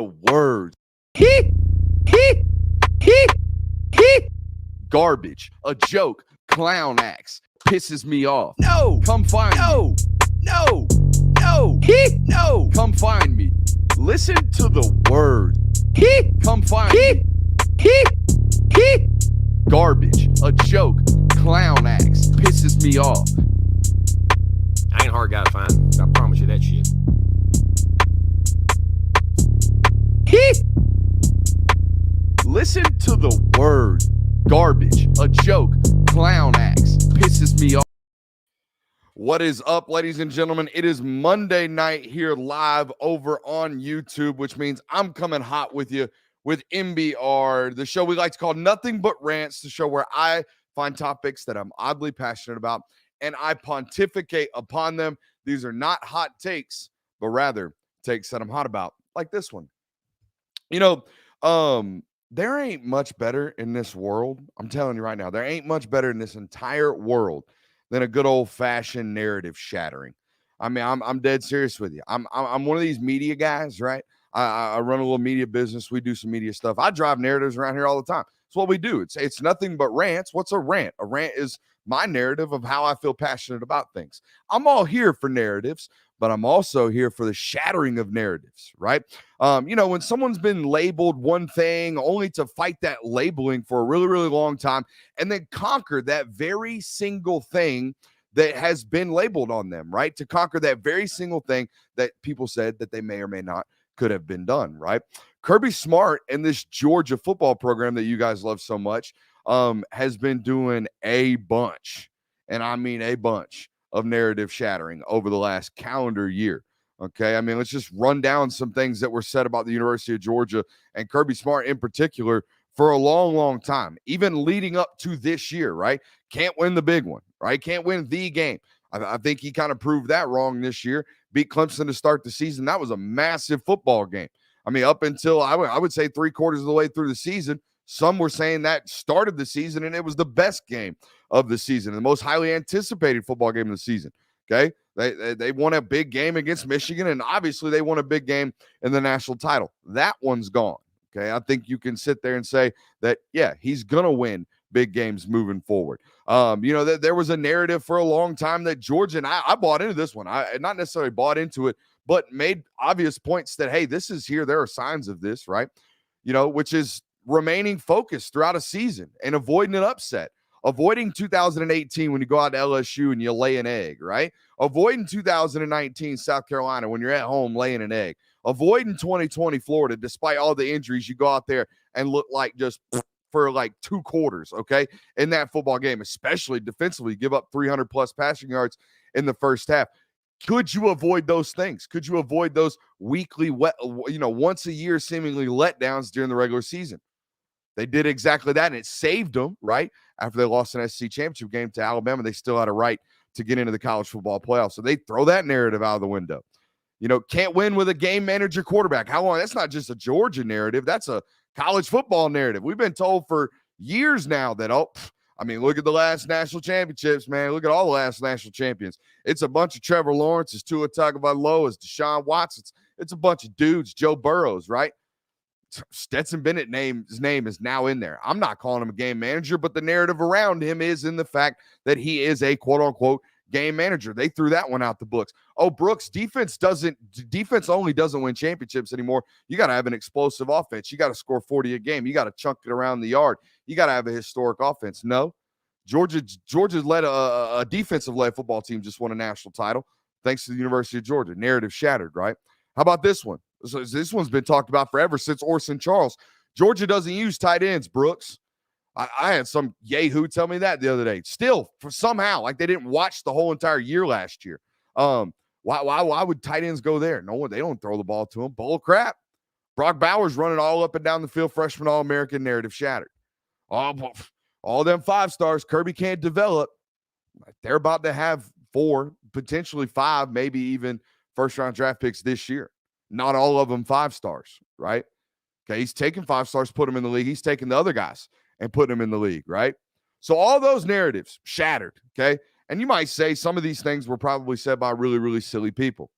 Words. Garbage. A joke. Clown acts. Pisses me off. No. Come find me. No. No. Come find me. Listen to the words. Come find me. Garbage. A joke. Clown acts. Pisses me off. I ain't hard guy to find. I promise you that shit. Listen to the words. Garbage. A joke. Clown acts. Pisses me off. What is up, ladies and gentlemen? It is Monday night here live over on YouTube, which means I'm coming hot with you with MBR, the show we like to call Nothing But Rants, the show where I find topics that I'm oddly passionate about and I pontificate upon them. These are not hot takes, but rather takes that I'm hot about, like this one. You know, there ain't much better in this world. I'm telling you right now, there ain't much better in this entire world than a good old-fashioned narrative shattering. I mean, I'm dead serious with you. I'm one of these media guys, right? I run a little media business. We do some media stuff. I drive narratives around here all the time. It's what we do. It's nothing but rants. What's a rant? A rant is my narrative of how I feel passionate about things. I'm all here for narratives, but I'm also here for the shattering of narratives, right? When someone's been labeled one thing only to fight that labeling for a really, really long time and then conquer that very single thing that has been labeled on them, right? To conquer that very single thing that people said that they may or may not could have been done, right? Kirby Smart and this Georgia football program that you guys love so much has been doing a bunch, and I mean a bunch, of narrative shattering over the last calendar year. Okay, I mean, let's just run down some things that were said about the University of Georgia and Kirby Smart in particular for a long, long time, even leading up to this year, right? Can't win the big one, right? Can't win the game. I think he kind of proved that wrong this year. Beat Clemson to start the season. That was a massive football game. I mean, up until I would say 3/4 of the way through the season, some were saying that started the season and it was the best game of the season, the most highly anticipated football game of the season. Okay, they won a big game against Michigan, and obviously they won a big game in the national title. That one's gone. Okay, I think you can sit there and say that, yeah, he's gonna win big games moving forward. There was a narrative for a long time that Georgia, and I bought into this one. I not necessarily bought into it, but made obvious points that, hey, this is here. There are signs of this, right? Which is remaining focused throughout a season and avoiding an upset. Avoiding 2018 when you go out to LSU and you lay an egg, right? Avoiding 2019 South Carolina when you're at home laying an egg. Avoiding 2020 Florida, despite all the injuries, you go out there and look like just for like 2 quarters, okay, in that football game, especially defensively, give up 300-plus passing yards in the first half. Could you avoid those things? Could you avoid those weekly, once a year seemingly letdowns during the regular season? They did exactly that, and it saved them, right? After they lost an SEC championship game to Alabama, they still had a right to get into the college football playoffs. So they throw that narrative out of the window. Can't win with a game manager quarterback. How long? That's not just a Georgia narrative. That's a college football narrative. We've been told for years now that, look at the last national championships, man. Look at all the last national champions. It's a bunch of Trevor Lawrence. It's Tua Tagovailoa. It's Deshaun Watson. It's a bunch of dudes. Joe Burrows, right? Stetson Bennett's name is now in there. I'm not calling him a game manager, but the narrative around him is in the fact that he is a quote-unquote game manager. They threw that one out the books. Oh, Brooks, defense only doesn't win championships anymore. You got to have an explosive offense. You got to score 40 a game. You got to chunk it around the yard. You got to have a historic offense. No, Georgia's led a defensive-led football team just won a national title thanks to the University of Georgia. Narrative shattered, right? How about this one? So this one's been talked about forever since Orson Charles. Georgia doesn't use tight ends, Brooks. I had some yahoo tell me that the other day. Still, for somehow, like they didn't watch the whole entire year last year. Why would tight ends go there? No one, they don't throw the ball to them. Bull crap. Brock Bowers running all up and down the field, freshman All-American, narrative shattered. All them 5 stars, Kirby can't develop. They're about to have 4, potentially 5, maybe even first-round draft picks this year. Not all of them 5 stars, right? Okay, he's taking 5 stars, put them in the league. He's taking the other guys and putting them in the league, right? So all those narratives shattered, okay? And you might say some of these things were probably said by really, really silly people.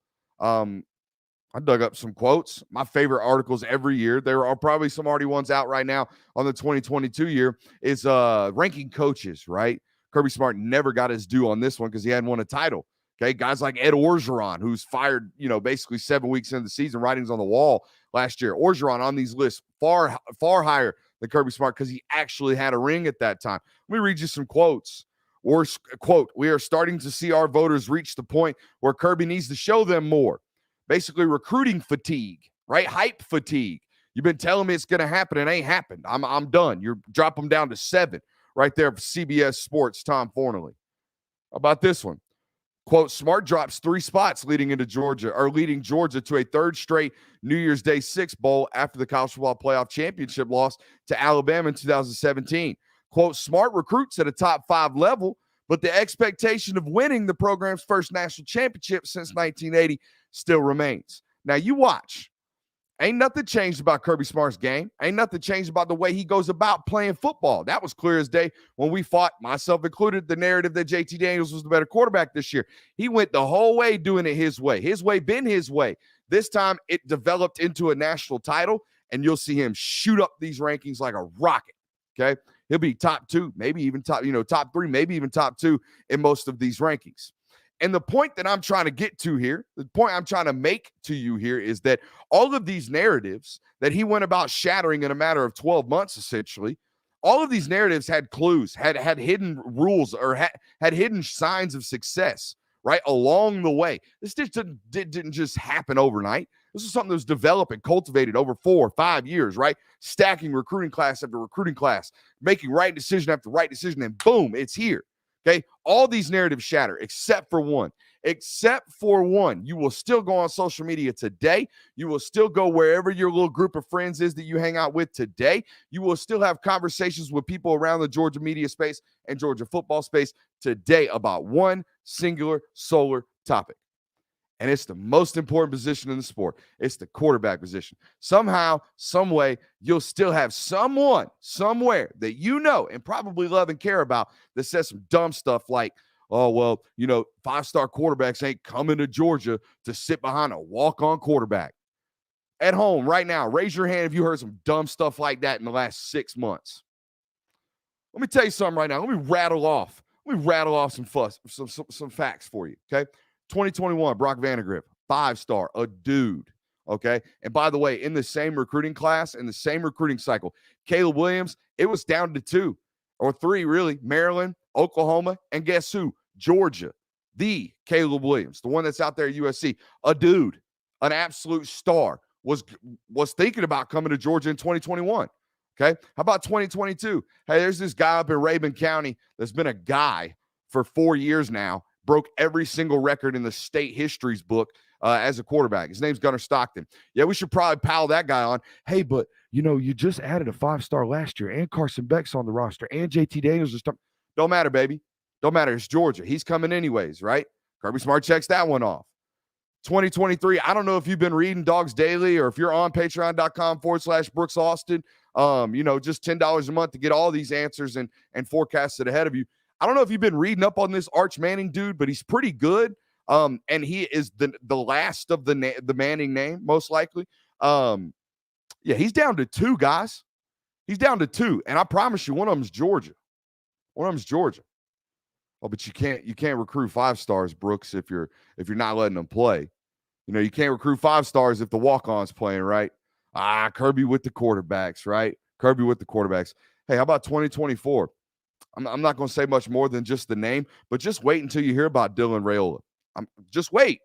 I dug up some quotes, my favorite articles every year. There are probably some already ones out right now on the 2022 year is ranking coaches, right? Kirby Smart never got his due on this one because he hadn't won a title. Okay, guys like Ed Orgeron, who's fired, basically 7 weeks into the season, writings on the wall last year. Orgeron on these lists far higher than Kirby Smart because he actually had a ring at that time. Let me read you some quotes. Or quote, we are starting to see our voters reach the point where Kirby needs to show them more. Basically, recruiting fatigue, right? Hype fatigue. You've been telling me it's going to happen. It ain't happened. I'm done. You drop them down to 7 right there for CBS Sports, Tom Fornelly. How about this one? Quote, Smart drops 3 spots leading Georgia to a third straight New Year's Day 6 bowl after the college football playoff championship loss to Alabama in 2017. Quote, Smart recruits at a top 5 level, but the expectation of winning the program's first national championship since 1980 still remains. Now you watch. Ain't nothing changed about Kirby Smart's game. Ain't nothing changed about the way he goes about playing football. That was clear as day when we fought, myself included, the narrative that JT Daniels was the better quarterback this year. He went the whole way doing it his way. His way been his way. This time it developed into a national title, and you'll see him shoot up these rankings like a rocket, okay? He'll be top 2, maybe even top 3, maybe even top 2 in most of these rankings. And the point that I'm trying to get to here, the point I'm trying to make to you here is that all of these narratives that he went about shattering in a matter of 12 months, essentially, all of these narratives had clues, had hidden rules, or had hidden signs of success, right, along the way. This didn't just happen overnight. This is something that was developed and cultivated over 4 or 5 years, right? Stacking recruiting class after recruiting class, making right decision after right decision, and boom, it's here. Okay, all these narratives shatter except for one. Except for one. You will still go on social media today. You will still go wherever your little group of friends is that you hang out with today. You will still have conversations with people around the Georgia media space and Georgia football space today about one singular solar topic. And it's the most important position in the sport. It's the quarterback position. Somehow, some way, you'll still have someone, somewhere that you know and probably love and care about that says some dumb stuff like, oh, well, 5-star quarterbacks ain't coming to Georgia to sit behind a walk-on quarterback. At home right now, raise your hand if you heard some dumb stuff like that in the last 6 months. Let me tell you something right now. Let me rattle off some facts for you, okay? 2021, Brock Vandegrift, 5-star, a dude, okay? And by the way, in the same recruiting class, in the same recruiting cycle, Caleb Williams, it was down to 2 or 3, really, Maryland, Oklahoma, and guess who? Georgia, the Caleb Williams, the one that's out there at USC, a dude, an absolute star, was thinking about coming to Georgia in 2021, okay? How about 2022? Hey, there's this guy up in Rabun County that's been a guy for 4 years now, broke every single record in the state history's book as a quarterback. His name's Gunnar Stockton. Yeah, we should probably pile that guy on. Hey, but, you just added a 5-star last year, and Carson Beck's on the roster, and JT Daniels is starting. Don't matter, baby. Don't matter. It's Georgia. He's coming anyways, right? Kirby Smart checks that one off. 2023, I don't know if you've been reading Dogs Daily or if you're on patreon.com/Brooks Austin, just $10 a month to get all these answers and forecasted ahead of you. I don't know if you've been reading up on this Arch Manning dude, but he's pretty good. And he is the last of the Manning name, most likely. He's down to 2, guys. He's down to 2. And I promise you, one of them's Georgia. Oh, but you can't recruit 5-stars, Brooks, if you're not letting them play. You can't recruit 5-stars if the walk-on's playing, right? Kirby with the quarterbacks, right? Kirby with the quarterbacks. Hey, how about 2024? I'm not going to say much more than just the name, but just wait until you hear about Dylan Raiola. Just wait.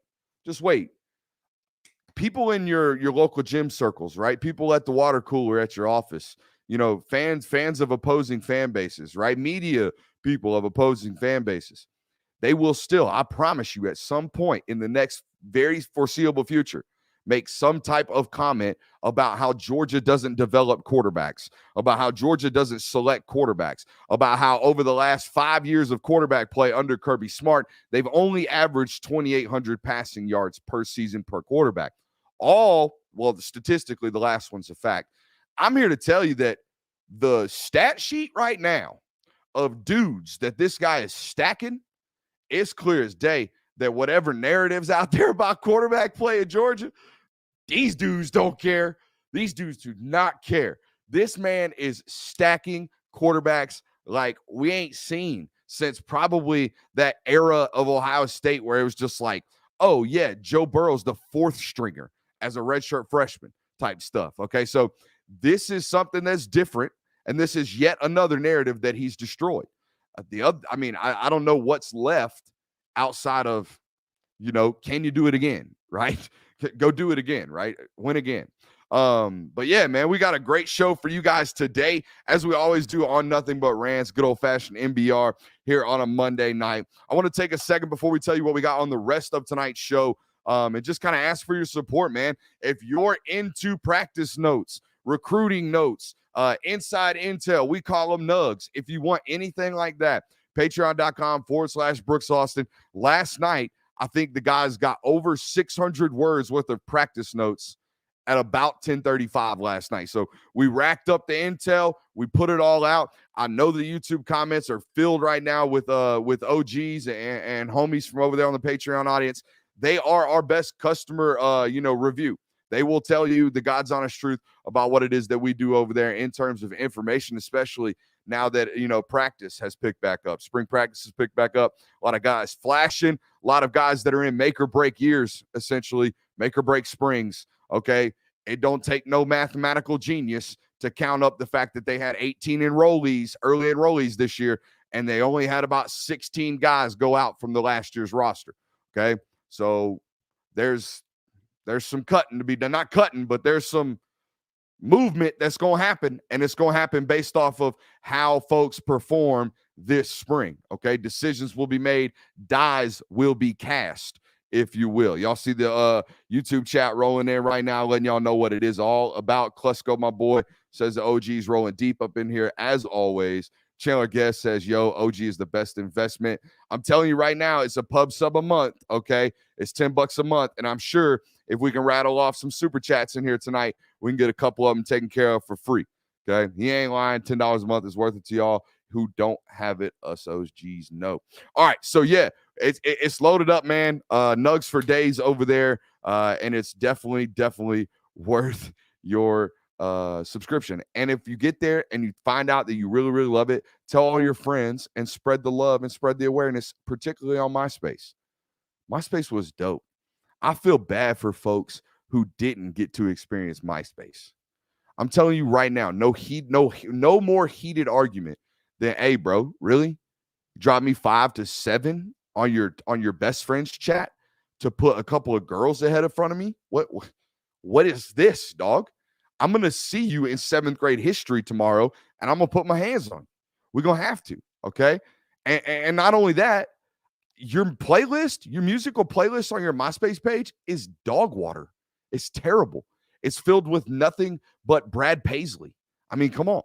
People in your local gym circles, right? People at the water cooler at your office, fans of opposing fan bases, right? Media people of opposing fan bases. They will still, I promise you, at some point in the next very foreseeable future, make some type of comment about how Georgia doesn't develop quarterbacks, about how Georgia doesn't select quarterbacks, about how over the last 5 years of quarterback play under Kirby Smart, they've only averaged 2,800 passing yards per season per quarterback. Statistically, the last one's a fact. I'm here to tell you that the stat sheet right now of dudes that this guy is stacking, it's clear as day that whatever narratives out there about quarterback play at Georgia, These dudes don't care. These dudes do not care. This man is stacking quarterbacks like we ain't seen since probably that era of Ohio State where it was just like, oh, yeah, Joe Burrow's the fourth stringer as a redshirt freshman type stuff. Okay, so this is something that's different, and this is yet another narrative that he's destroyed. The other, I mean, I don't know what's left outside of, can you do it again, right? Go do it again, right? Win again. But yeah, man, we got a great show for you guys today, as we always do on Nothing But Rants, good old-fashioned NBR here on a Monday night. I want to take a second before we tell you what we got on the rest of tonight's show, and just kind of ask for your support, man. If you're into practice notes, recruiting notes, inside intel, we call them Nugs. If you want anything like that, patreon.com/Brooks Austin. Last night, I think the guys got over 600 words worth of practice notes at about 10:35 last night. So we racked up the intel. We put it all out. I know the YouTube comments are filled right now with OGs and homies from over there on the Patreon audience. They are our best customer, review. They will tell you the God's honest truth about what it is that we do over there in terms of information, especially now that, practice has picked back up. Spring practice has picked back up. A lot of guys flashing, a lot of guys that are in make or break years, essentially, make or break springs. Okay. It don't take no mathematical genius to count up the fact that they had 18 early enrollees this year, and they only had about 16 guys go out from the last year's roster. Okay. So there's some cutting to be done. Not cutting, but there's some movement that's going to happen, and it's going to happen based off of how folks perform this spring. Okay. Decisions will be made. Dies will be cast, if you will. Y'all see the YouTube chat rolling in right now, letting y'all know what it is all about. Klesko, my boy, says the OG's rolling deep up in here as always. Chandler Guest says, yo, OG is the best investment. I'm telling you right now, it's a pub sub a month, okay? It's $10 a month, and I'm sure if we can rattle off some super chats in here tonight, we can get a couple of them taken care of for free, okay? He ain't lying. $10 a month is worth it to y'all who don't have it. Us OGs know. All right, so yeah, it's loaded up, man. Nugs for days over there, and it's definitely worth your subscription. And if you get there and you find out that you really love it, tell all your friends and spread the love and spread the awareness, particularly on MySpace. MySpace was dope. I feel bad for folks who didn't get to experience MySpace. I'm telling you right now, no more heated argument than, hey, bro, really? Drop me 5 to 7 on your best friend's chat to put a couple of girls ahead in front of me? What is this, dog? I'm going to see you in 7th grade history tomorrow, and I'm going to put my hands on you. We're going to have to, okay? And not only that, your musical playlist on your MySpace page is dog water. It's terrible. It's filled with nothing but Brad Paisley. I mean, come on.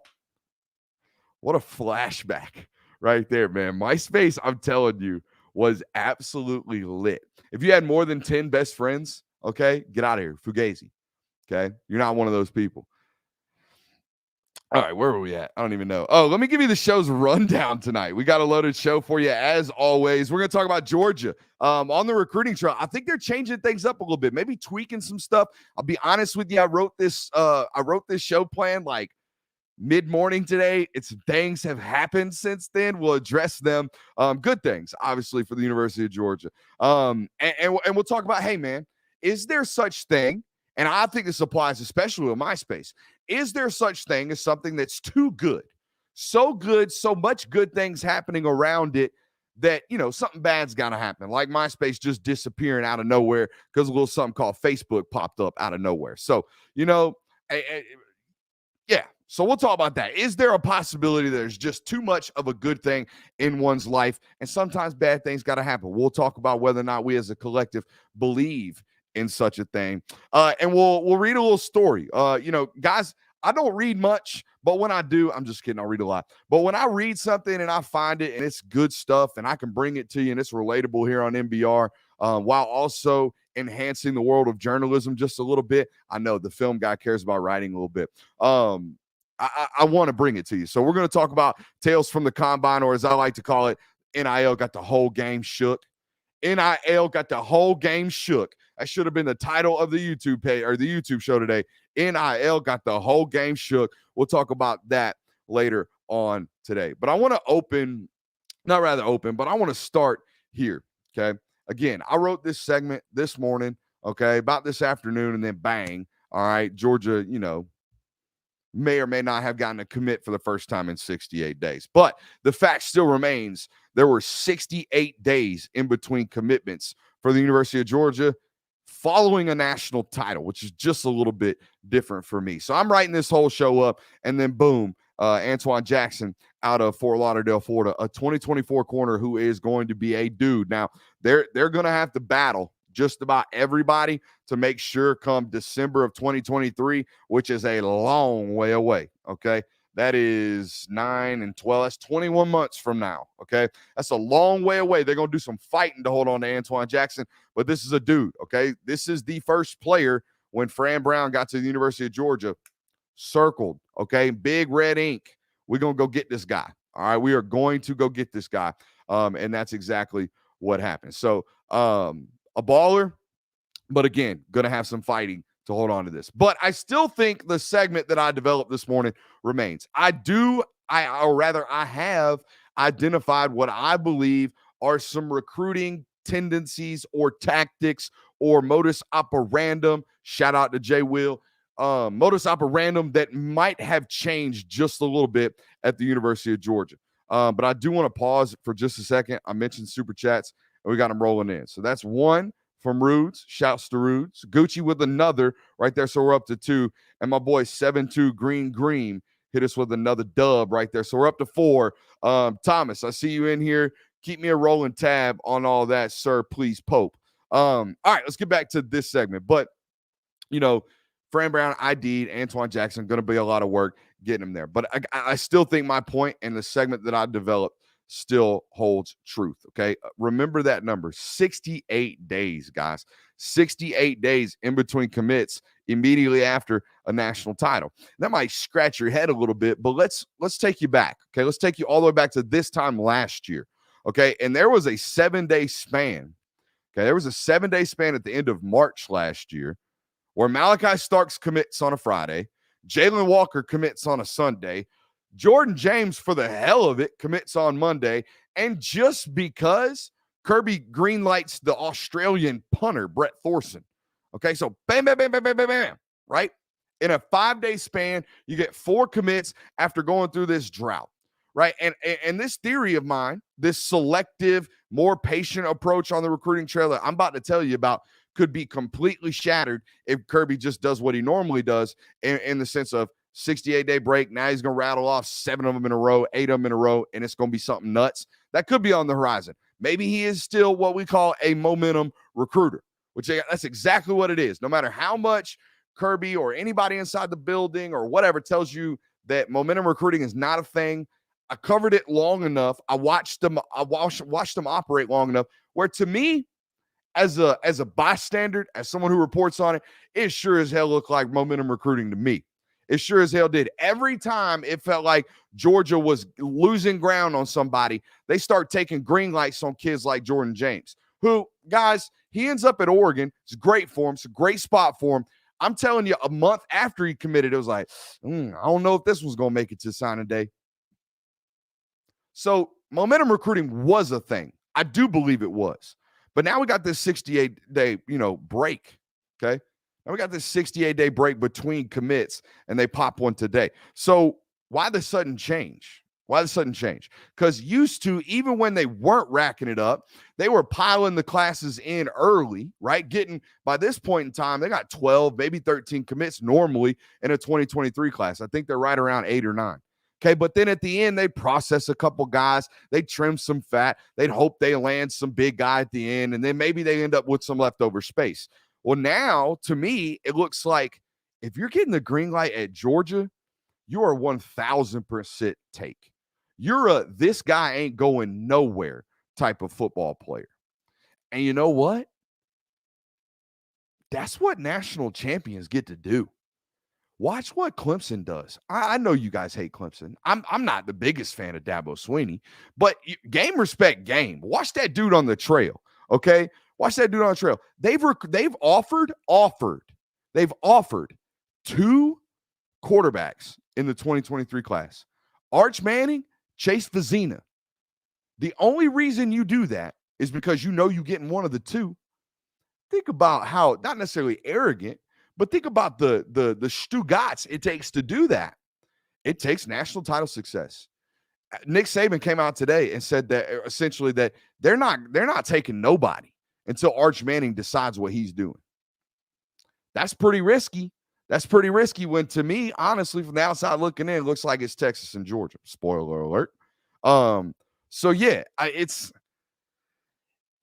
What a flashback right there, man. MySpace, I'm telling you, was absolutely lit. If you had more than 10 best friends, okay, get out of here. Fugazi. Okay, you're not one of those people. All right, where were we at? I don't even know. Oh, let me give you the show's rundown tonight. We got a loaded show for you as always. We're going to talk about Georgia on the recruiting trail. I think they're changing things up a little bit, maybe tweaking some stuff. I'll be honest with you. I wrote this show plan like mid-morning today. Things have happened since then. We'll address them. Good things, obviously, for the University of Georgia. And we'll talk about, hey, man, is there such thing? And I think this applies especially with MySpace. Is there such thing as something that's too good? So good, so much good things happening around it that, something bad's got to happen. Like MySpace just disappearing out of nowhere because a little something called Facebook popped up out of nowhere. So, yeah. So we'll talk about that. Is there a possibility that there's just too much of a good thing in one's life? And sometimes bad things got to happen. We'll talk about whether or not we as a collective believe in such a thing. And we'll read a little story. Guys, I don't read much, but when I do, I'm just kidding, I'll read a lot. But when I read something and I find it and it's good stuff and I can bring it to you and it's relatable here on NBR, while also enhancing the world of journalism just a little bit. I know the film guy cares about writing a little bit. I want to bring it to you. So we're going to talk about Tales from the Combine, or as I like to call it, NIL got the whole game shook. NIL got the whole game shook. That should have been the title of the YouTube page or the YouTube show today. NIL got the whole game shook. We'll talk about that later on today. But I want to but I want to start here. Okay. Again, I wrote this segment this morning, okay, about this afternoon, and then bang. All right, Georgia, may or may not have gotten a commit for the first time in 68 days. But the fact still remains there were 68 days in between commitments for the University of Georgia following a national title, which is just a little bit different for me. So I'm writing this whole show up, and then boom, Antoine Jackson out of Fort Lauderdale, Florida, a 2024 corner who is going to be a dude. Now, they're going to have to battle just about everybody to make sure come December of 2023, which is a long way away, okay? That is 9 and 12. That's 21 months from now, okay? That's a long way away. They're going to do some fighting to hold on to Antoine Jackson, but this is a dude, okay? This is the first player when Fran Brown got to the University of Georgia, circled, okay? Big red ink. We're going to go get this guy, all right? We are going to go get this guy, and that's exactly what happened. So, a baller, but again, going to have some fighting to hold on to this. But I still think the segment that I developed this morning remains. I have identified what I believe are some recruiting tendencies or tactics or modus operandum. Shout out to Jay Will. Modus operandum that might have changed just a little bit at the University of Georgia. But I do want to pause for just a second. I mentioned super chats, and we got them rolling in. So that's one from Rudes. Shouts to Rudes. Gucci with another right there. So we're up to 2. And my boy 72 Green hit us with another dub right there. So we're up to 4. Thomas, I see you in here. Keep me a rolling tab on all that, sir. Please, Pope. All right, let's get back to this segment. But, Fran Brown ID'd Antoine Jackson. Going to be a lot of work getting him there. But I still think my point and the segment that I developed still holds truth, okay? Remember that number, 68 days, guys. 68 days in between commits immediately after a national title. That might scratch your head a little bit, but let's take you back, okay? Let's take you all the way back to this time last year, okay? And there was a 7-day span, okay? There was a 7-day span at the end of March last year where Malachi Starks commits on a Friday, Jalen Walker commits on a Sunday, Jordan James, for the hell of it, commits on Monday. And just because Kirby greenlights the Australian punter, Brett Thorson. Okay, so bam, bam, bam, bam, bam, bam, bam, right? In a 5-day span, you get 4 commits after going through this drought, right? And this theory of mine, this selective, more patient approach on the recruiting trail that I'm about to tell you about could be completely shattered if Kirby just does what he normally does in the sense of 68-day break. Now he's going to rattle off 7 of them in a row, 8 of them in a row, and it's going to be something nuts. That could be on the horizon. Maybe he is still what we call a momentum recruiter, which that's exactly what it is. No matter how much Kirby or anybody inside the building or whatever tells you that momentum recruiting is not a thing, I covered it long enough. I watched them operate long enough where, to me, as a bystander, as someone who reports on it, it sure as hell looked like momentum recruiting to me. It sure as hell did. Every time it felt like Georgia was losing ground on somebody, they start taking green lights on kids like Jordan James, who, guys, he ends up at Oregon. It's great for him. It's a great spot for him. I'm telling you, a month after he committed, it was like, I don't know if this was going to make it to signing day. So momentum recruiting was a thing. I do believe it was. But now we got this 68-day, break, okay? Now we got this 68-day break between commits, and they pop one today. So why the sudden change? Why the sudden change? Because used to, even when they weren't racking it up, they were piling the classes in early, right? By this point in time, they got 12, maybe 13 commits normally in a 2023 class. I think they're right around 8 or 9. Okay, but then at the end, they process a couple guys. They trim some fat. They'd hope they land some big guy at the end, and then maybe they end up with some leftover space. Well, now, to me, it looks like if you're getting the green light at Georgia, you are 1,000% take. You're a this guy ain't going nowhere type of football player. And you know what? That's what national champions get to do. Watch what Clemson does. I know you guys hate Clemson. I'm not the biggest fan of Dabo Swinney, but game respect game. Watch that dude on the trail, okay? Watch that dude on the trail. They've offered 2 quarterbacks in the 2023 class. Arch Manning, Chase Vizina. The only reason you do that is because you know you're getting one of the two. Think about how, not necessarily arrogant, but think about the Stugats it takes to do that. It takes national title success. Nick Saban came out today and said that essentially that they're not taking nobody until Arch Manning decides what he's doing. That's pretty risky. That's pretty risky when, to me, honestly, from the outside looking in, it looks like it's Texas and Georgia. Spoiler alert. So yeah, it's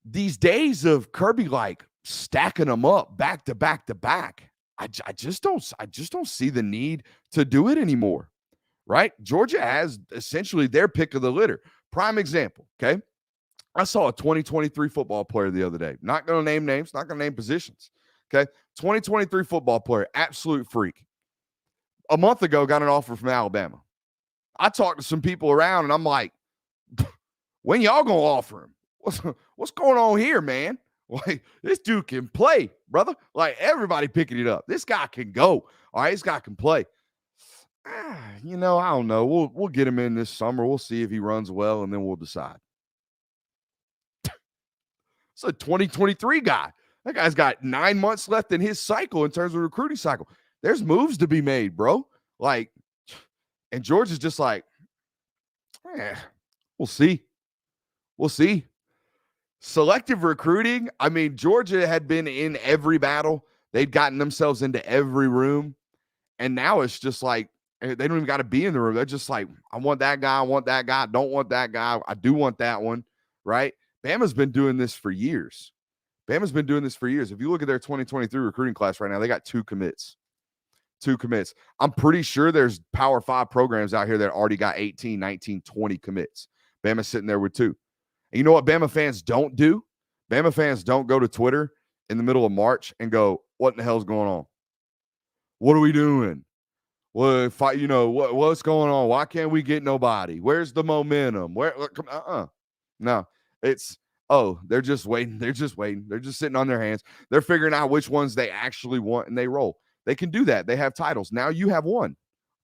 these days of Kirby like stacking them up back to back to back. I just don't see the need to do it anymore. Right? Georgia has essentially their pick of the litter. Prime example, okay? I saw a 2023 football player the other day. Not going to name names, not going to name positions, okay? 2023 football player, absolute freak. A month ago, got an offer from Alabama. I talked to some people around, and I'm like, when y'all going to offer him? What's going on here, man? Like, this dude can play, brother. Like, everybody picking it up. This guy can go. All right, this guy can play. I don't know. We'll get him in this summer. We'll see if he runs well, and then we'll decide. It's a 2023 guy. That guy's got 9 months left in his cycle in terms of recruiting cycle. There's moves to be made, bro. Like, and Georgia's just like, we'll see. We'll see. Selective recruiting. I mean, Georgia had been in every battle. They'd gotten themselves into every room. And now it's just like, they don't even got to be in the room. They're just like, I want that guy. I want that guy. I don't want that guy. I do want that one, right? Bama's been doing this for years. If you look at their 2023 recruiting class right now, they got 2 commits. 2 commits. I'm pretty sure there's Power 5 programs out here that already got 18, 19, 20 commits. Bama's sitting there with 2. And you know what Bama fans don't do? Bama fans don't go to Twitter in the middle of March and go, what in the hell's going on? What are we doing? Well, what's going on? Why can't we get nobody? Where's the momentum? No, it's, they're just waiting. They're just waiting. They're just sitting on their hands. They're figuring out which ones they actually want, and they roll. They can do that. They have titles. Now you have one,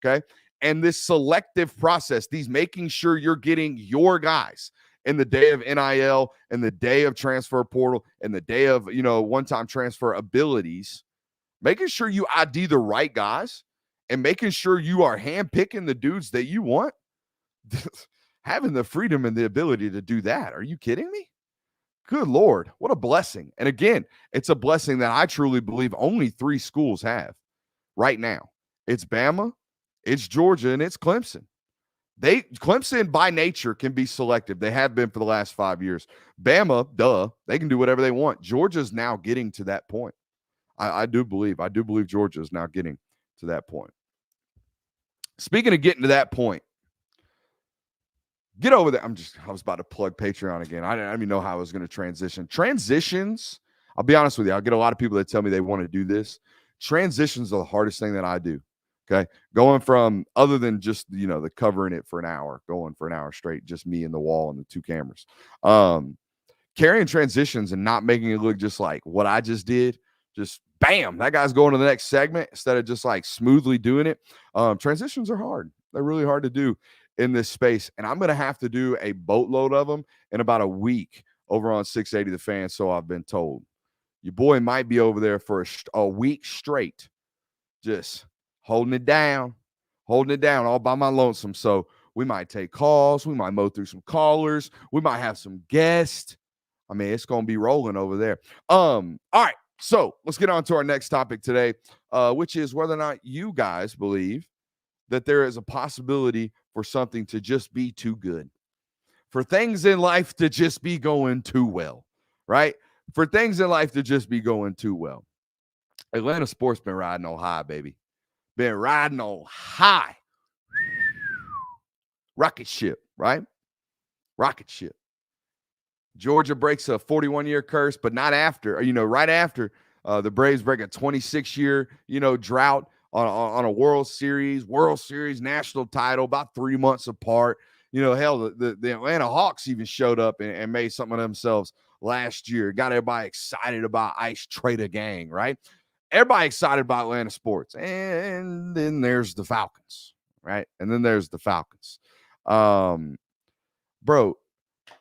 okay? And this selective process, these making sure you're getting your guys in the day of NIL and the day of transfer portal and the day of, one-time transfer abilities, making sure you ID the right guys and making sure you are handpicking the dudes that you want, having the freedom and the ability to do that. Are you kidding me? Good Lord, what a blessing. And again, it's a blessing that I truly believe only 3 schools have right now. It's Bama, it's Georgia, and it's Clemson. Clemson by nature can be selective. They have been for the last 5 years. Bama, they can do whatever they want. Georgia's now getting to that point. I do believe Georgia is now getting to that point. Speaking of getting to that point, get over there. I was about to plug Patreon again. I didn't even know how I was going to transition. Transitions, I'll be honest with you. I'll get a lot of people that tell me they want to do this. Transitions are the hardest thing that I do. Okay. Going from, other than just, the covering it for an hour, going for an hour straight, just me and the wall and the 2 cameras. Carrying transitions and not making it look just like what I just did. Just bam, that guy's going to the next segment instead of just like smoothly doing it. Transitions are hard. They're really hard to do in this space. And I'm going to have to do a boatload of them in about a week over on 680 The Fan. So I've been told. Your boy might be over there for a week straight, just holding it down all by my lonesome. So we might take calls. We might mow through some callers. We might have some guests. I mean, it's going to be rolling over there. All right. So let's get on to our next topic today, which is whether or not you guys believe that there is a possibility for something to just be too good, for things in life to just be going too well, right? For things in life to just be going too well. Atlanta sports been riding on high, baby. Been riding on high. Rocket ship, right? Rocket ship. Georgia breaks a 41-year curse, but not after, right after the Braves break a 26-year, drought on a World Series national title, about 3 months apart. Hell, the Atlanta Hawks even showed up and made something of themselves last year. Got everybody excited about Ice Trader Gang, right? Everybody excited about Atlanta sports. And then there's the Falcons, right? And then there's the Falcons. Bro,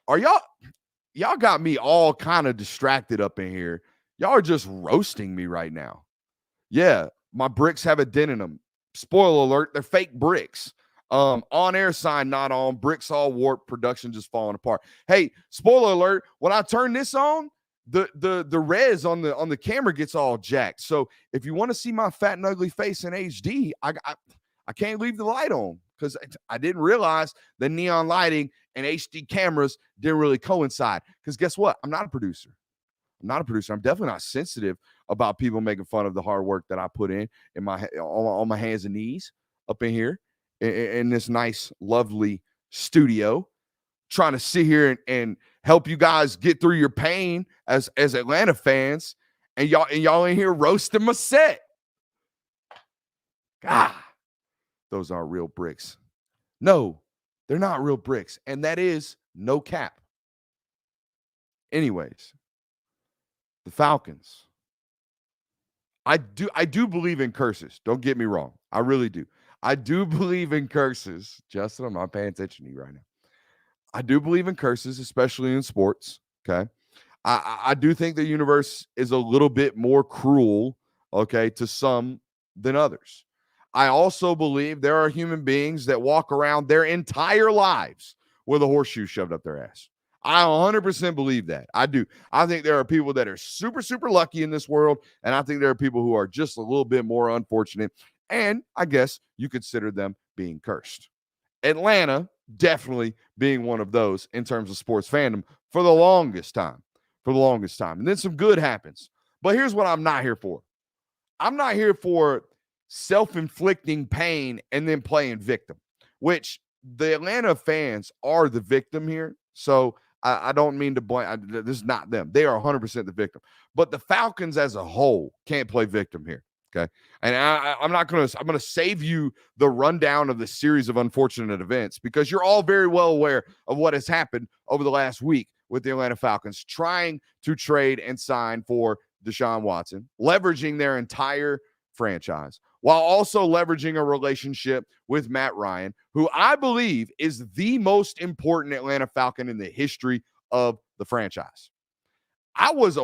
are y'all got me all kind of distracted up in here. Y'all are just roasting me right now. Yeah, my bricks have a dent in them. Spoiler alert, they're fake bricks. On air sign not on, bricks all warped, production just falling apart. Hey, spoiler alert, when I turn this on, the res on the camera gets all jacked. So if you want to see my fat and ugly face in HD, I can't leave the light on because I didn't realize the neon lighting and HD cameras didn't really coincide. Because guess what? I'm not a producer. I'm definitely not sensitive about people making fun of the hard work that I put in my on my hands and knees up in here in this nice, lovely studio, trying to sit here and help you guys get through your pain as Atlanta fans, and y'all in here roasting my set. God, those aren't real bricks. No, they're not real bricks, and that is no cap. Anyways, the Falcons. I do believe in curses. Don't get me wrong. I really do. I do believe in curses. Justin, I'm not paying attention to you right now. I do believe in curses, especially in sports. Okay. I do think the universe is a little bit more cruel, okay, to some than others. I also believe there are human beings that walk around their entire lives with a horseshoe shoved up their ass. I 100% believe that. I do. I think there are people that are super, super lucky in this world, and I think there are people who are just a little bit more unfortunate, and I guess you consider them being cursed. Atlanta definitely being one of those in terms of sports fandom for the longest time. And then some good happens. But here's what I'm not here for. I'm not here for self-inflicting pain and then playing victim, which the Atlanta fans are the victim here. So I don't mean to blame. This is not them. They are 100% the victim. But the Falcons as a whole can't play victim here. Okay. And I'm going to save you the rundown of the series of unfortunate events because you're all very well aware of what has happened over the last week with the Atlanta Falcons trying to trade and sign for Deshaun Watson, leveraging their entire franchise while also leveraging a relationship with Matt Ryan, who I believe is the most important Atlanta Falcon in the history of the franchise. I was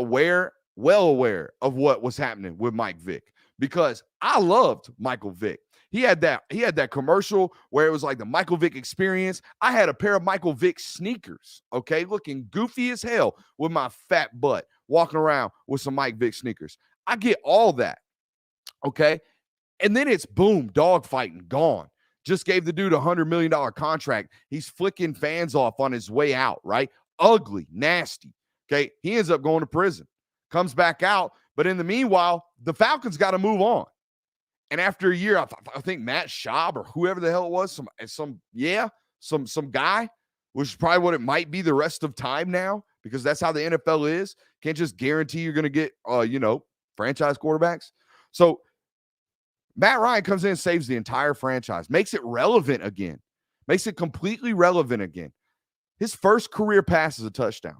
well aware of what was happening with Mike Vick because I loved Michael Vick. He had that commercial where it was like the Michael Vick experience. I had a pair of Michael Vick sneakers, okay, looking goofy as hell with my fat butt, walking around with some Mike Vick sneakers. I get all that, okay? And then it's boom, dogfighting, gone. Just gave the dude a $100 million contract. He's flicking fans off on his way out, right? Ugly, nasty, okay? He ends up going to prison, comes back out. But in the meanwhile, the Falcons got to move on. And after a year, I think Matt Schaub or whoever the hell it was, some guy, which is probably what it might be the rest of time now, because that's how the NFL is. Can't just guarantee you're going to get, franchise quarterbacks. So Matt Ryan comes in and saves the entire franchise, makes it relevant again, makes it completely relevant again. His first career pass is a touchdown.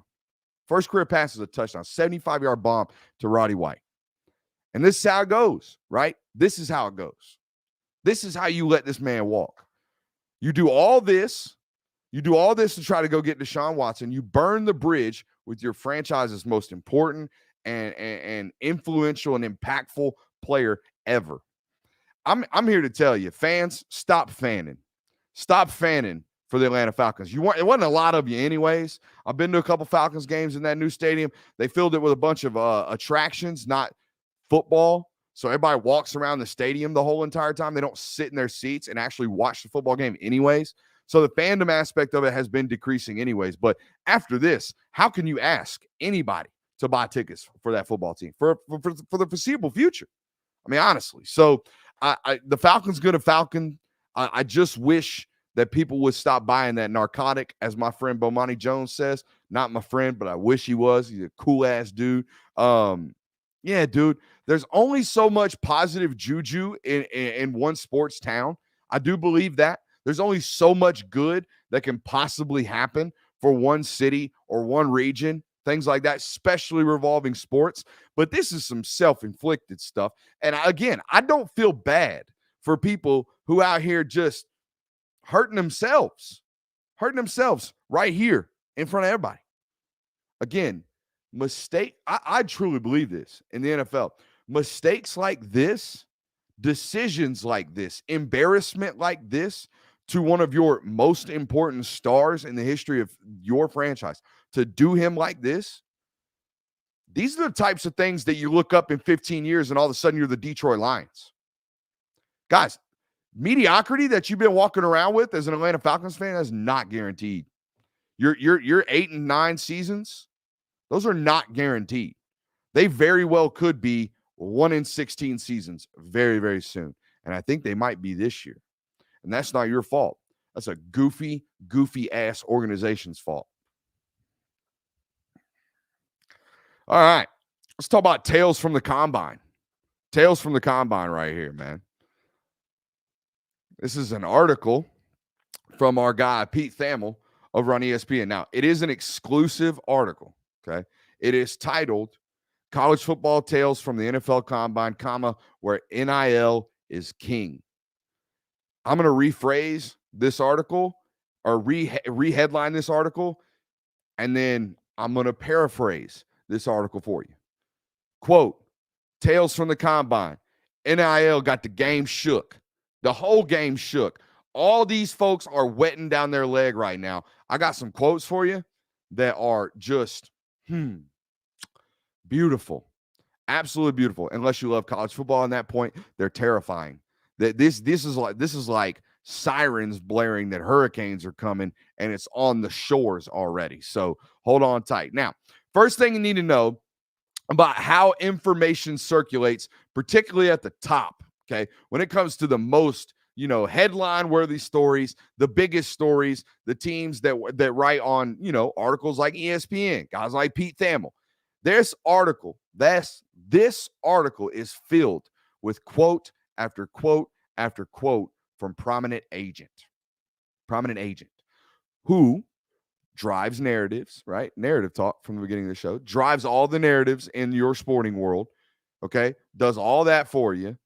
75-yard bomb to Roddy White. And this is how it goes, right? This is how it goes. This is how you let this man walk. You do all this to try to go get Deshaun Watson. You burn the bridge with your franchise's most important and influential and impactful player ever. I'm here to tell you, fans, stop fanning. Stop fanning for the Atlanta Falcons. It wasn't a lot of you anyways. I've been to a couple Falcons games in that new stadium. They filled it with a bunch of attractions, not football. So everybody walks around the stadium the whole entire time. They don't sit in their seats and actually watch the football game anyways. So the fandom aspect of it has been decreasing anyways. But after this, how can you ask anybody to buy tickets for that football team for the foreseeable future? I mean, honestly. So the Falcons going to Falcon. I just wish that people would stop buying that narcotic, as my friend Bomani Jones says. Not my friend, but I wish he was. He's a cool-ass dude. Yeah, dude, there's only so much positive juju in one sports town. I do believe that. There's only so much good that can possibly happen for one city or one region things like that, especially revolving sports. But this is some self-inflicted stuff. And again, I don't feel bad for people who out here just hurting themselves right here in front of everybody. Again, I truly believe this in the NFL. Mistakes like this, decisions like this, embarrassment like this to one of your most important stars in the history of your franchise, to do him like this, these are the types of things that you look up in 15 years and all of a sudden you're the Detroit Lions. Guys, mediocrity that you've been walking around with as an Atlanta Falcons fan is not guaranteed. Your 8 and 9 seasons, those are not guaranteed. They very well could be 1 in 16 seasons very, very soon. And I think they might be this year. And that's not your fault. That's a goofy ass organization's fault. All right. Let's talk about Tales from the Combine. Tales from the Combine right here, man. This is an article from our guy, Pete Thamel, over on ESPN. Now, it is an exclusive article, okay? It is titled College Football Tales from the NFL Combine, where NIL is king. I'm going to rephrase this article or re-headline this article, and then I'm going to paraphrase this article for you. Quote, Tales from the Combine. NIL got the game shook. The whole game shook. All these folks are wetting down their leg right now. I got some quotes for you that are just, beautiful. Absolutely beautiful. Unless you love college football on that point, they're terrifying. This is like sirens blaring that hurricanes are coming and it's on the shores already. So hold on tight. Now, first thing you need to know about how information circulates, particularly at the top, okay? When it comes to the most, headline-worthy stories, the biggest stories, the teams that write on, articles like ESPN, guys like Pete Thamel. This article is filled with quote after quote after quote from prominent agent who drives narratives, right? Narrative talk from the beginning of the show, drives all the narratives in your sporting world, okay? Does all that for you,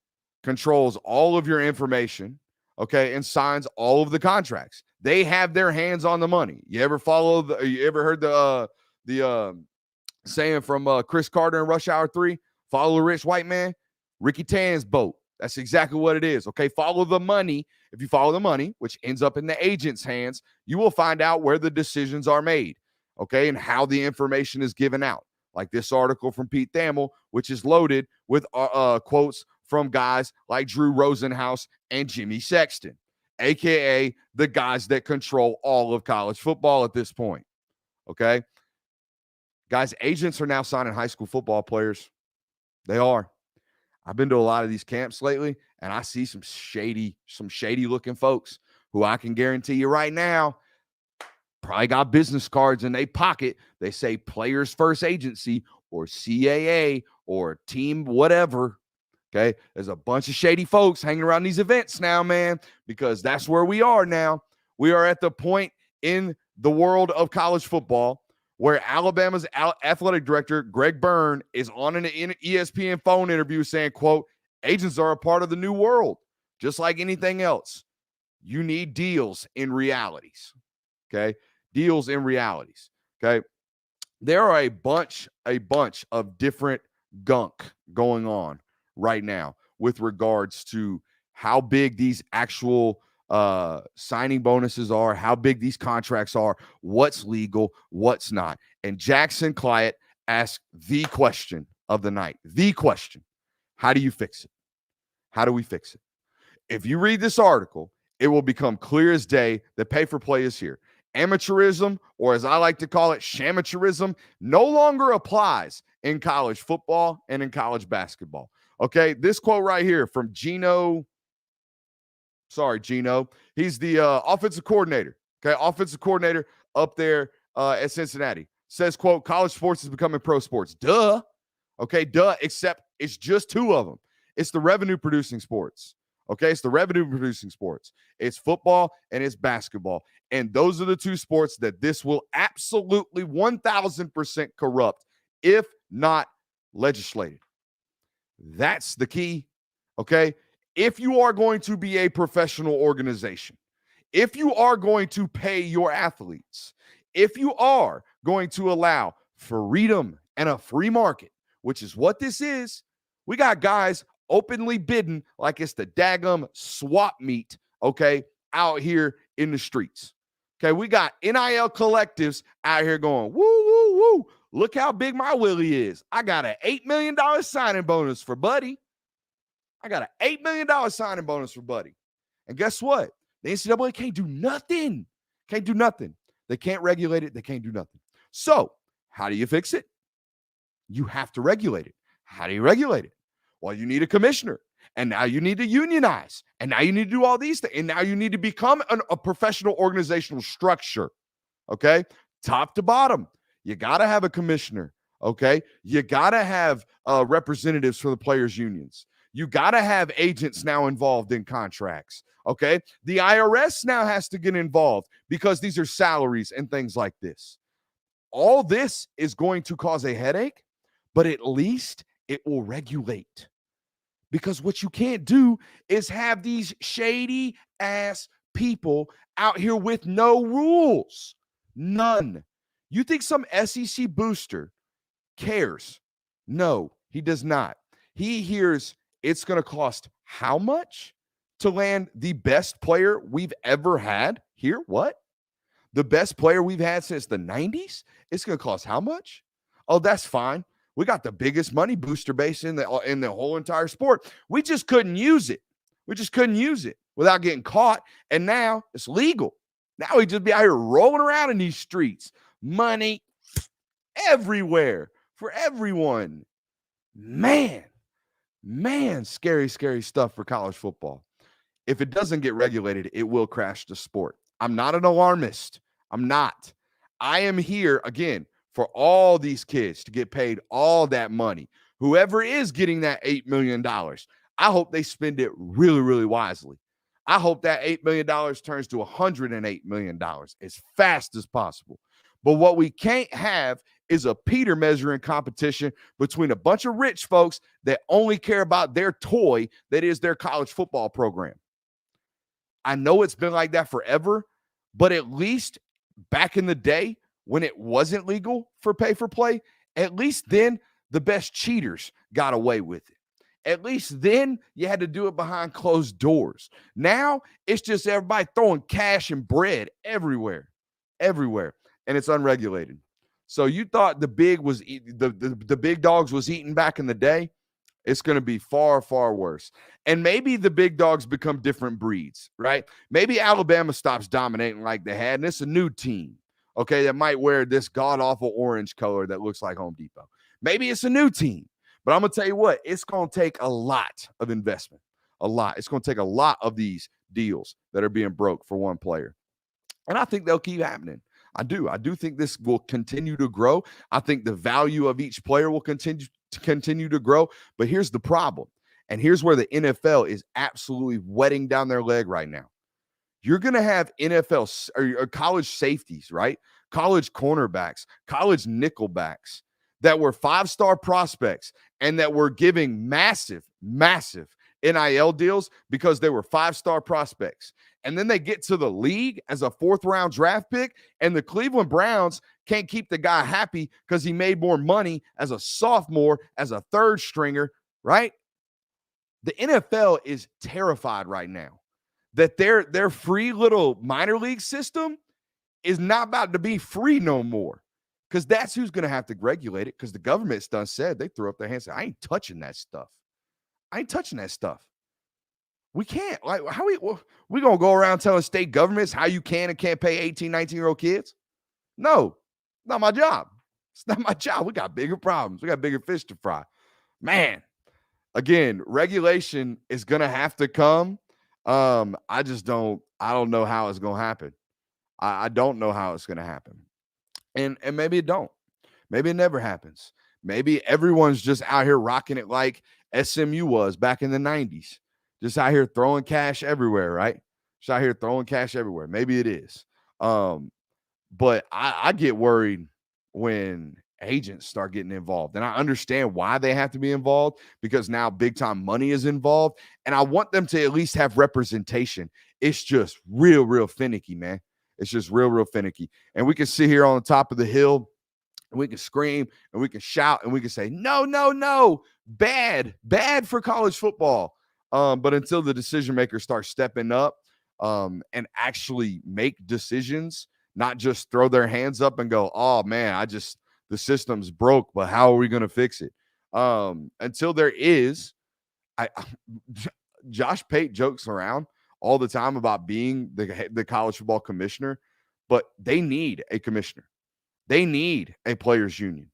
controls all of your information, okay? And signs all of the contracts. They have their hands on the money. You ever heard the saying from Chris Carter in Rush Hour 3, follow the rich white man? Ricky Tan's boat. That's exactly what it is, okay? Follow the money. If you follow the money, which ends up in the agent's hands, you will find out where the decisions are made, okay, and how the information is given out. Like this article from Pete Thamel, which is loaded with quotes from guys like Drew Rosenhaus and Jimmy Sexton, a.k.a. the guys that control all of college football at this point, okay? Guys, agents are now signing high school football players. They are. I've been to a lot of these camps lately, and I see some shady looking folks who I can guarantee you right now probably got business cards in their pocket. They say Players First Agency or CAA or team whatever. Okay, there's a bunch of shady folks hanging around these events now, man, because that's where we are now. We are at the point in the world of college football where Alabama's athletic director, Greg Byrne, is on an ESPN phone interview saying, quote, agents are a part of the new world, just like anything else. You need deals in realities, okay? Deals in realities, okay? There are a bunch of different gunk going on right now with regards to how big these actual signing bonuses are, how big these contracts are, what's legal, what's not. And Jackson Client asked the question of the night. The question. How do you fix it? How do we fix it? If you read this article, it will become clear as day that pay for play is here. Amateurism, or as I like to call it, shamateurism, no longer applies in college football and in college basketball. Okay, this quote right here from Gino. Sorry, Gino. He's the offensive coordinator. Okay, offensive coordinator up there at Cincinnati. Says, quote, college sports is becoming pro sports. Duh. Okay, duh, except it's just two of them. It's the revenue-producing sports. Okay, it's the revenue-producing sports. It's football and it's basketball. And those are the two sports that this will absolutely 1,000% corrupt, if not legislated. That's the key, okay? If you are going to be a professional organization, if you are going to pay your athletes, if you are going to allow freedom and a free market, which is what this is, we got guys openly bidding like it's the daggum swap meet, okay, out here in the streets. Okay, we got NIL collectives out here going, woo, woo, woo. Look how big my Willie is. I got an $8 million signing bonus for Buddy. I got an $8 million signing bonus for Buddy. And guess what? The NCAA can't do nothing. Can't do nothing. They can't regulate it. They can't do nothing. So how do you fix it? You have to regulate it. How do you regulate it? Well, you need a commissioner. And now you need to unionize. And now you need to do all these things. And now you need to become a professional organizational structure. Okay? Top to bottom. You got to have a commissioner. Okay? You got to have representatives for the players' unions. You got to have agents now involved in contracts. Okay? The IRS now has to get involved because these are salaries and things like this. All this is going to cause a headache, but at least it will regulate. Because what you can't do is have these shady ass people out here with no rules. None. You think some SEC booster cares? No, he does not. He hears it's going to cost how much to land the best player we've ever had here? What? The best player we've had since the 90s? It's going to cost how much? Oh, that's fine. We got the biggest money booster base in the whole entire sport. We just couldn't use it. We just couldn't use it without getting caught. And now it's legal. Now we just be out here rolling around in these streets. Money everywhere for everyone. Man, scary, scary stuff for college football. If it doesn't get regulated, it will crash the sport. I'm not an alarmist. I'm not. I am here, again, for all these kids to get paid all that money. Whoever is getting that $8 million, I hope they spend it really, really wisely. I hope that $8 million turns to $108 million as fast as possible. But what we can't have is a Peter measuring competition between a bunch of rich folks that only care about their toy that is their college football program. I know it's been like that forever, but at least back in the day when it wasn't legal for pay for play, at least then the best cheaters got away with it. At least then you had to do it behind closed doors. Now it's just everybody throwing cash and bread everywhere, and it's unregulated. So you thought the big dogs was eating back in the day? It's going to be far, far worse. And maybe the big dogs become different breeds, right? Maybe Alabama stops dominating like they had, and it's a new team, okay, that might wear this god-awful orange color that looks like Home Depot. Maybe it's a new team. But I'm going to tell you what, it's going to take a lot of investment, a lot. It's going to take a lot of these deals that are being broke for one player. And I think they'll keep happening. I do think this will continue to grow. I think the value of each player will continue to grow. But here's the problem. And here's where the NFL is absolutely wetting down their leg right now. You're going to have NFL or college safeties, right? College cornerbacks, college nickelbacks that were 5-star prospects and that were giving massive NIL deals because they were 5-star prospects. And then they get to the league as a 4th-round draft pick, and the Cleveland Browns can't keep the guy happy because he made more money as a sophomore, as a 3rd stringer, right? The NFL is terrified right now that their free little minor league system is not about to be free no more, because that's who's going to have to regulate it, because the government's done said, they threw up their hands and said, I ain't touching that stuff. We can't. Like, how we going to go around telling state governments how you can and can't pay 18, 19-year-old kids? No, not my job. It's not my job. We got bigger problems. We got bigger fish to fry. Man, again, regulation is going to have to come. I don't know how it's going to happen. I don't know how it's going to happen. And maybe it don't. Maybe it never happens. Maybe everyone's just out here rocking it like SMU was back in the 90s. Just out here throwing cash everywhere, right? Just out here throwing cash everywhere. Maybe it is. But I get worried when agents start getting involved. And I understand why they have to be involved, because now big time money is involved. And I want them to at least have representation. It's just real finicky, man. It's just real finicky. And we can sit here on the top of the hill and we can scream and we can shout and we can say, no, bad for college football. But until the decision makers start stepping up and actually make decisions, not just throw their hands up and go, oh man, the system's broke, but how are we going to fix it? Until there is, Josh Pate jokes around all the time about being the college football commissioner, but they need a commissioner. They need a players union.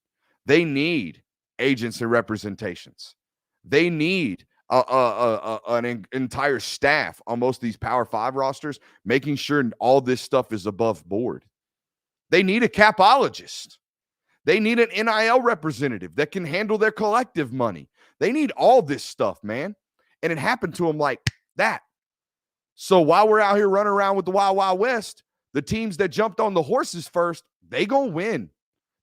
They need agents and representations. They need an entire staff on most of these Power 5 rosters, making sure all this stuff is above board. They need a capologist. They need an NIL representative that can handle their collective money. They need all this stuff, man. And it happened to them like that. So while we're out here running around with the Wild Wild West, the teams that jumped on the horses first, they gonna win.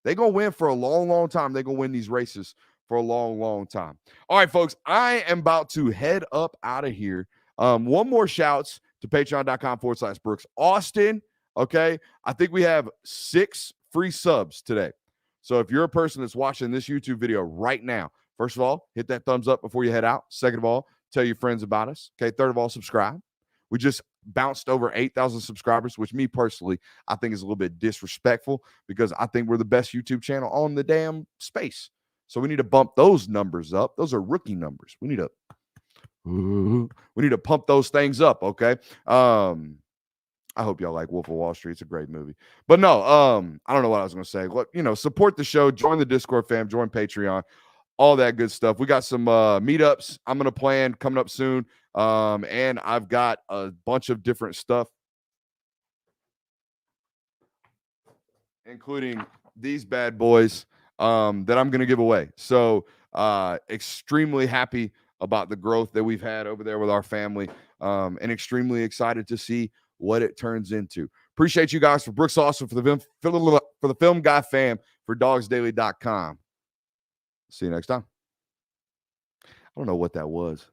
They gonna win for a long time. They gonna win these races for a long time. All right, folks, I am about to head up out of here. One more shouts to patreon.com/Brooks Austin. Okay, I think we have 6 free subs today. So if you're a person that's watching this YouTube video right now, first of all, hit that thumbs up before you head out. Second of all, tell your friends about us. Okay, third of all, subscribe. We just bounced over 8,000 subscribers, which me personally, I think is a little bit disrespectful, because I think we're the best YouTube channel on the damn space. So we need to bump those numbers up. Those are rookie numbers. We need to pump those things up, okay? I hope y'all like Wolf of Wall Street. It's a great movie. But no, I don't know what I was going to say. Look, support the show, join the Discord fam, join Patreon, all that good stuff. We got some meetups I'm going to plan coming up soon. And I've got a bunch of different stuff, including these bad boys that I'm going to give away. So extremely happy about the growth that we've had over there with our family, and extremely excited to see what it turns into. Appreciate you guys. For Brooks Austin, for the Film Guy fam, for dogsdaily.com. See you next time. I don't know what that was.